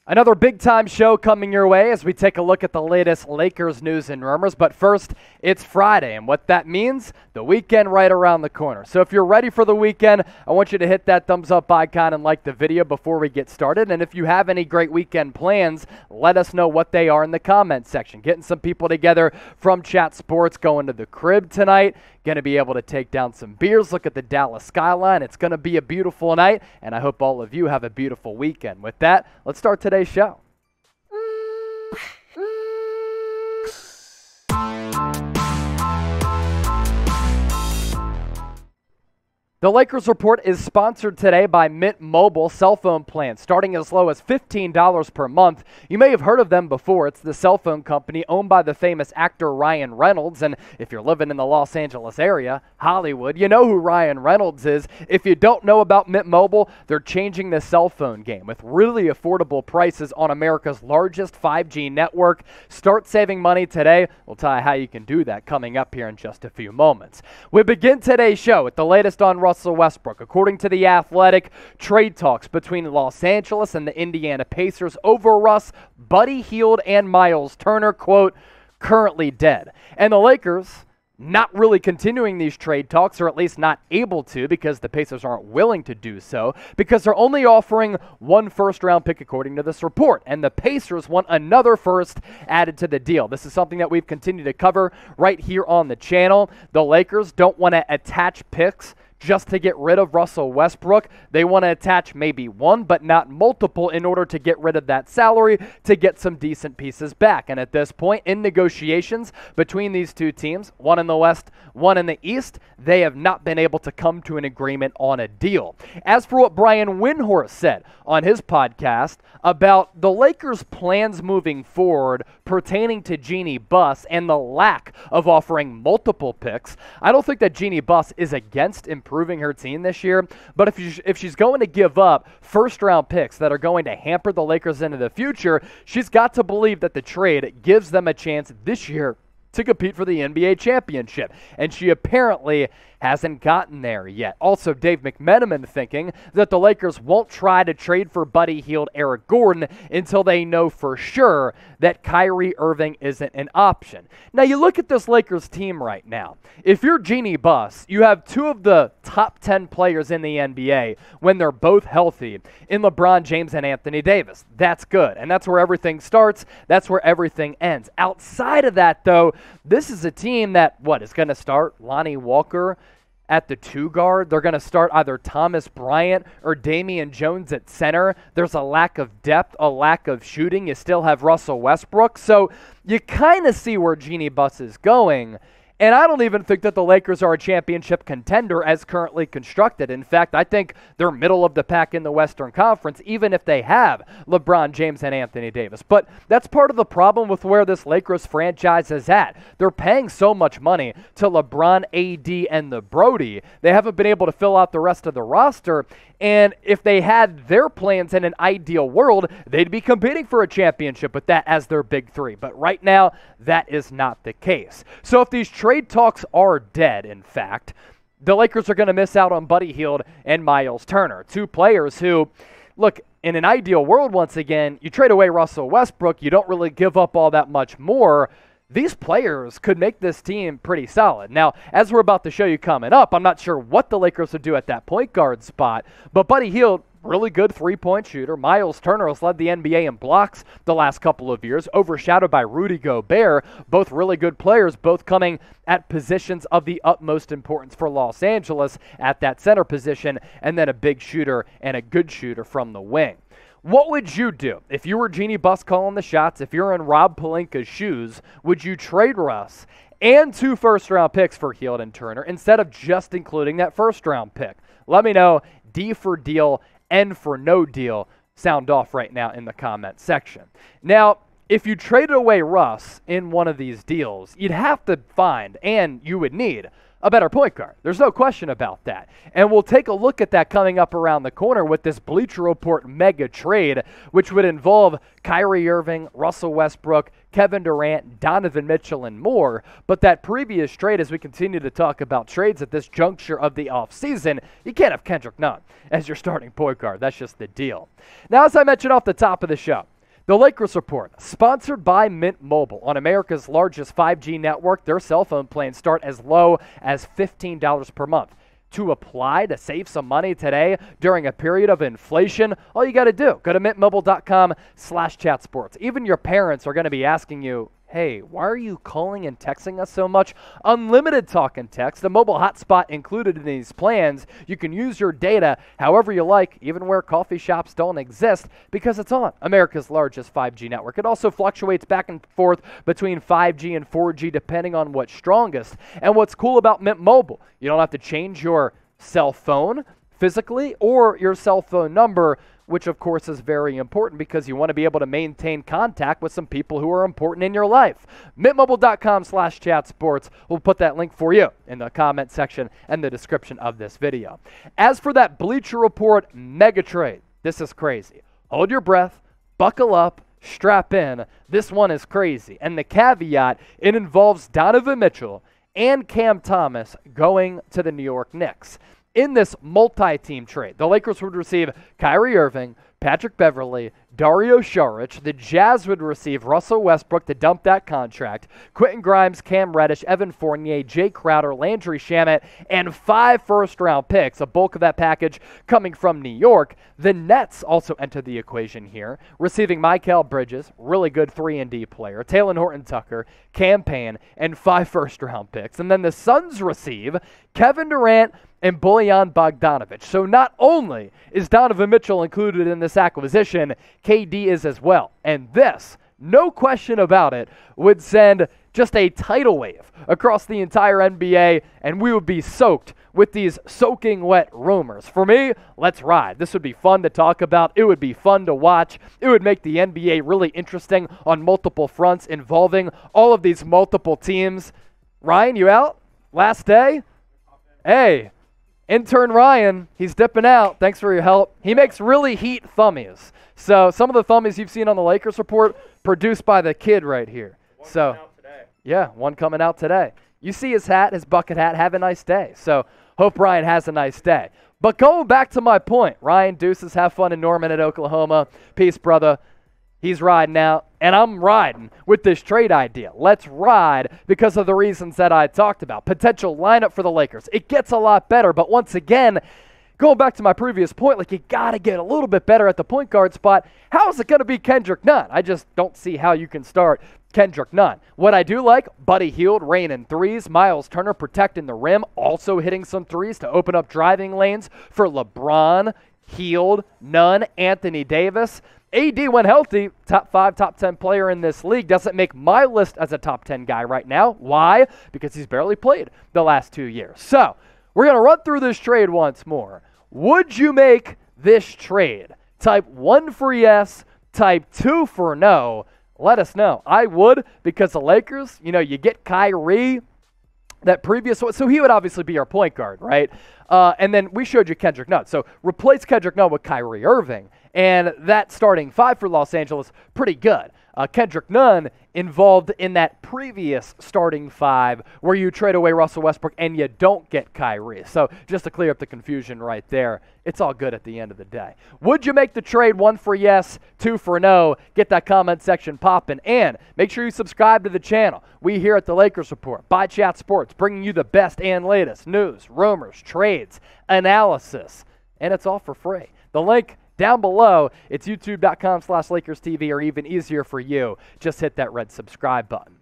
Another big-time show coming your way as we take a look at the latest Lakers news and rumors. But first, it's Friday, and what that means, the weekend right around the corner. So if you're ready for the weekend, I want you to hit that thumbs-up icon and like the video before we get started. And if you have any great weekend plans, let us know what they are in the comment section. Getting some people together from Chat Sports, going to the crib tonight. Going to be able to take down some beers, look at the Dallas skyline. It's going to be a beautiful night, and I hope all of you have a beautiful weekend. With that, let's start today's show. The Lakers Report is sponsored today by Mint Mobile cell phone plans, starting as low as $15 per month. You may have heard of them before. It's the cell phone company owned by the famous actor Ryan Reynolds. And if you're living in the Los Angeles area, Hollywood, you know who Ryan Reynolds is. If you don't know about Mint Mobile, they're changing the cell phone game with really affordable prices on America's largest 5G network. Start saving money today. We'll tell you how you can do that coming up here in just a few moments. We begin today's show with the latest on Russell Westbrook. According to The Athletic, trade talks between Los Angeles and the Indiana Pacers over Russ, Buddy Hield and Myles Turner, quote, currently dead. And the Lakers not really continuing these trade talks, or at least not able to, because the Pacers aren't willing to do so, because they're only offering one first-round pick according to this report, and the Pacers want another first added to the deal. This is something that we've continued to cover right here on the channel. The Lakers don't want to attach picks just to get rid of Russell Westbrook. They want to attach maybe one, but not multiple, in order to get rid of that salary to get some decent pieces back. And at this point, in negotiations between these two teams, one in the West, one in the East, they have not been able to come to an agreement on a deal. As for what Brian Windhorst said on his podcast about the Lakers' plans moving forward pertaining to Jeanie Buss and the lack of offering multiple picks, I don't think that Jeanie Buss is against improving her team this year, but if she's going to give up first-round picks that are going to hamper the Lakers into the future, she's got to believe that the trade gives them a chance this year to compete for the NBA championship. And she apparently hasn't gotten there yet. Also, Dave McMenamin thinking that the Lakers won't try to trade for Buddy Hield, Eric Gordon until they know for sure that Kyrie Irving isn't an option. Now, you look at this Lakers team right now. If you're Jeanie Buss, you have two of the top 10 players in the NBA when they're both healthy in LeBron James and Anthony Davis. That's good, and that's where everything starts. That's where everything ends. Outside of that, though, this is a team that, is going to start Lonnie Walker at the 2 guard. They're going to start either Thomas Bryant or Damian Jones at center. There's a lack of depth, a lack of shooting. You still have Russell Westbrook. So you kind of see where Jeanie Buss is going. And I don't even think that the Lakers are a championship contender as currently constructed. In fact, I think they're middle of the pack in the Western Conference, even if they have LeBron James and Anthony Davis. But that's part of the problem with where this Lakers franchise is at. They're paying so much money to LeBron, AD, and the Brody. They haven't been able to fill out the rest of the roster. And if they had their plans in an ideal world, they'd be competing for a championship with that as their big three. But right now, that is not the case. So if these trade talks are dead, in fact, the Lakers are going to miss out on Buddy Hield and Myles Turner, two players who, look, in an ideal world, once again, you trade away Russell Westbrook, you don't really give up all that much more. These players could make this team pretty solid. Now, as we're about to show you coming up, I'm not sure what the Lakers would do at that point guard spot, but Buddy Hield, really good three-point shooter. Myles Turner has led the NBA in blocks the last couple of years, overshadowed by Rudy Gobert. Both really good players, both coming at positions of the utmost importance for Los Angeles at that center position, and then a big shooter and a good shooter from the wing. What would you do if you were Jeanie Buss calling the shots? If you're in Rob Pelinka's shoes, would you trade Russ and 2 first-round picks for Hield and Turner instead of just including that first-round pick? Let me know. D for deal, N for no deal. Sound off right now in the comment section. Now, if you traded away Russ in one of these deals, you'd have to find, and you would need, a better point guard. There's no question about that. And we'll take a look at that coming up around the corner with this Bleacher Report mega trade, which would involve Kyrie Irving, Russell Westbrook, Kevin Durant, Donovan Mitchell, and more. But that previous trade, as we continue to talk about trades at this juncture of the offseason, you can't have Kendrick Nunn as your starting point guard. That's just the deal. Now, as I mentioned off the top of the show, The Lakers Report, sponsored by Mint Mobile. On America's largest 5G network, their cell phone plans start as low as $15 per month. To apply to save some money today during a period of inflation, all you got to do, go to mintmobile.com/chatsports. Even your parents are going to be asking you, hey, why are you calling and texting us so much? Unlimited talk and text, the mobile hotspot included in these plans. You can use your data however you like, even where coffee shops don't exist, because it's on America's largest 5G network. It also fluctuates back and forth between 5G and 4G depending on what's strongest. And what's cool about Mint Mobile, you don't have to change your cell phone physically or your cell phone number, which of course is very important because you want to be able to maintain contact with some people who are important in your life. MintMobile.com/chatsports. We'll put that link for you in the comment section and the description of this video. As for that Bleacher Report mega trade, this is crazy. Hold your breath, buckle up, strap in. This one is crazy. And the caveat, it involves Donovan Mitchell and Cam Thomas going to the New York Knicks. In this multi-team trade, the Lakers would receive Kyrie Irving, Patrick Beverley, Dario Saric. The Jazz would receive Russell Westbrook to dump that contract, Quentin Grimes, Cam Reddish, Evan Fournier, Jay Crowder, Landry Shamet, and 5 first-round picks, a bulk of that package coming from New York. The Nets also enter the equation here, receiving Mikal Bridges, really good 3-and-D player, Talen Horton-Tucker, Cam Payne, and 5 first-round picks. And then the Suns receive Kevin Durant and Bojan Bogdanovic. So not only is Donovan Mitchell included in this acquisition, KD is as well. And this, no question about it, would send just a tidal wave across the entire NBA, and we would be soaked with these soaking wet rumors. For me, let's ride. This would be fun to talk about. It would be fun to watch. It would make the NBA really interesting on multiple fronts involving all of these multiple teams. Ryan, you out? Last day? Hey. Intern Ryan, he's dipping out. Thanks for your help. He makes really heat thummies. So some of the thummies you've seen on the Lakers Report produced by the kid right here. So yeah, one coming out today. You see his hat, his bucket hat. Have a nice day. So hope Ryan has a nice day. But going back to my point, Ryan, deuces, have fun in Norman at Oklahoma. Peace, brother. He's riding out, and I'm riding with this trade idea. Let's ride because of the reasons that I talked about. Potential lineup for the Lakers. It gets a lot better, but once again, going back to my previous point, like you got to get a little bit better at the point guard spot. How is it going to be Kendrick Nunn? I just don't see how you can start Kendrick Nunn. What I do like, Buddy Hield raining threes, Myles Turner protecting the rim, also hitting some threes to open up driving lanes for LeBron, Hield, Nunn, Anthony Davis. AD, when healthy, top 5, top 10 player in this league, doesn't make my list as a top 10 guy right now. Why? Because he's barely played the last 2 years. So, we're going to run through this trade once more. Would you make this trade? Type 1 for yes, type 2 for no. Let us know. I would, because the Lakers, you get Kyrie, that previous one, so he would obviously be our point guard, right? And then we showed you Kendrick Nunn. So replace Kendrick Nunn with Kyrie Irving. And that starting 5 for Los Angeles, pretty good. Kendrick Nunn involved in that previous starting 5 where you trade away Russell Westbrook and you don't get Kyrie. So just to clear up the confusion right there, it's all good at the end of the day. Would you make the trade? 1 for yes, 2 for no? Get that comment section popping. And make sure you subscribe to the channel. We here at the Lakers Report, by Chat Sports, bringing you the best and latest news, rumors, trades, analysis. And it's all for free. The link down below, it's youtube.com/LakersTV, or even easier for you, just hit that red subscribe button.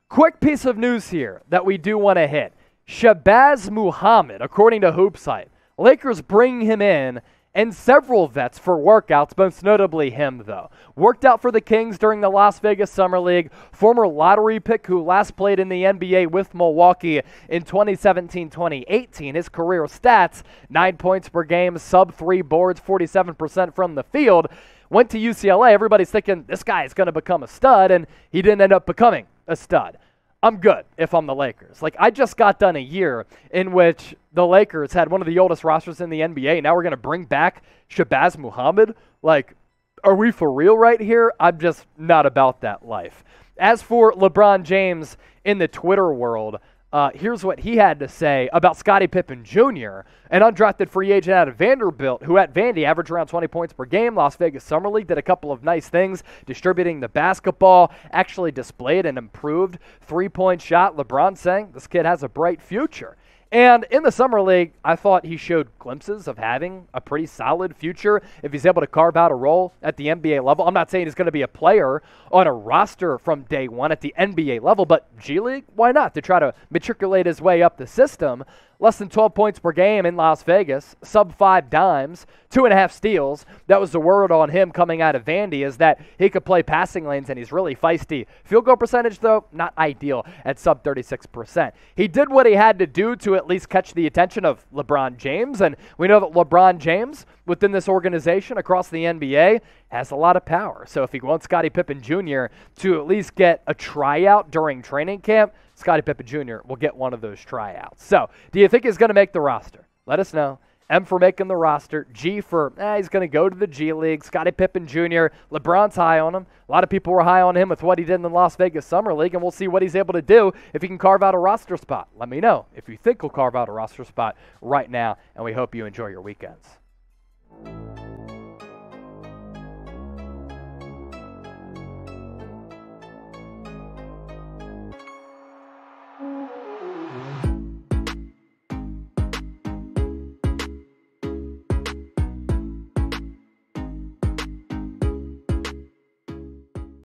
Quick piece of news here that we do want to hit. Shabazz Muhammad, according to HoopSite, Lakers bring him in and several vets for workouts, most notably him, though. Worked out for the Kings during the Las Vegas Summer League, former lottery pick who last played in the NBA with Milwaukee in 2017-2018. His career stats, 9 points per game, sub 3 boards, 47% from the field. Went to UCLA. Everybody's thinking this guy is going to become a stud, and he didn't end up becoming a stud. I'm good if I'm the Lakers. Like, I just got done a year in which the Lakers had one of the oldest rosters in the NBA. Now we're going to bring back Shabazz Muhammad? Like, are we for real right here? I'm just not about that life. As for LeBron James in the Twitter world, Here's what he had to say about Scotty Pippen Jr., an undrafted free agent out of Vanderbilt, who at Vandy averaged around 20 points per game. Las Vegas Summer League did a couple of nice things, distributing the basketball, actually displayed an improved three-point shot. LeBron saying this kid has a bright future. And in the Summer League, I thought he showed glimpses of having a pretty solid future if he's able to carve out a role at the NBA level. I'm not saying he's going to be a player on a roster from day one at the NBA level, but G League, why not? To try to matriculate his way up the system. Less than 12 points per game in Las Vegas, sub-5 dimes, 2.5 steals. That was the word on him coming out of Vandy, is that he could play passing lanes and he's really feisty. Field goal percentage, though, not ideal at sub-36%. He did what he had to do to at least catch the attention of LeBron James, and we know that LeBron James, within this organization across the NBA, has a lot of power. So if he wants Scotty Pippen Jr. to at least get a tryout during training camp, Scotty Pippen Jr. will get one of those tryouts. So, do you think he's going to make the roster? Let us know. M for making the roster. G for, he's going to go to the G League. Scotty Pippen Jr., LeBron's high on him. A lot of people were high on him with what he did in the Las Vegas Summer League, and we'll see what he's able to do if he can carve out a roster spot. Let me know if you think he'll carve out a roster spot right now, and we hope you enjoy your weekends.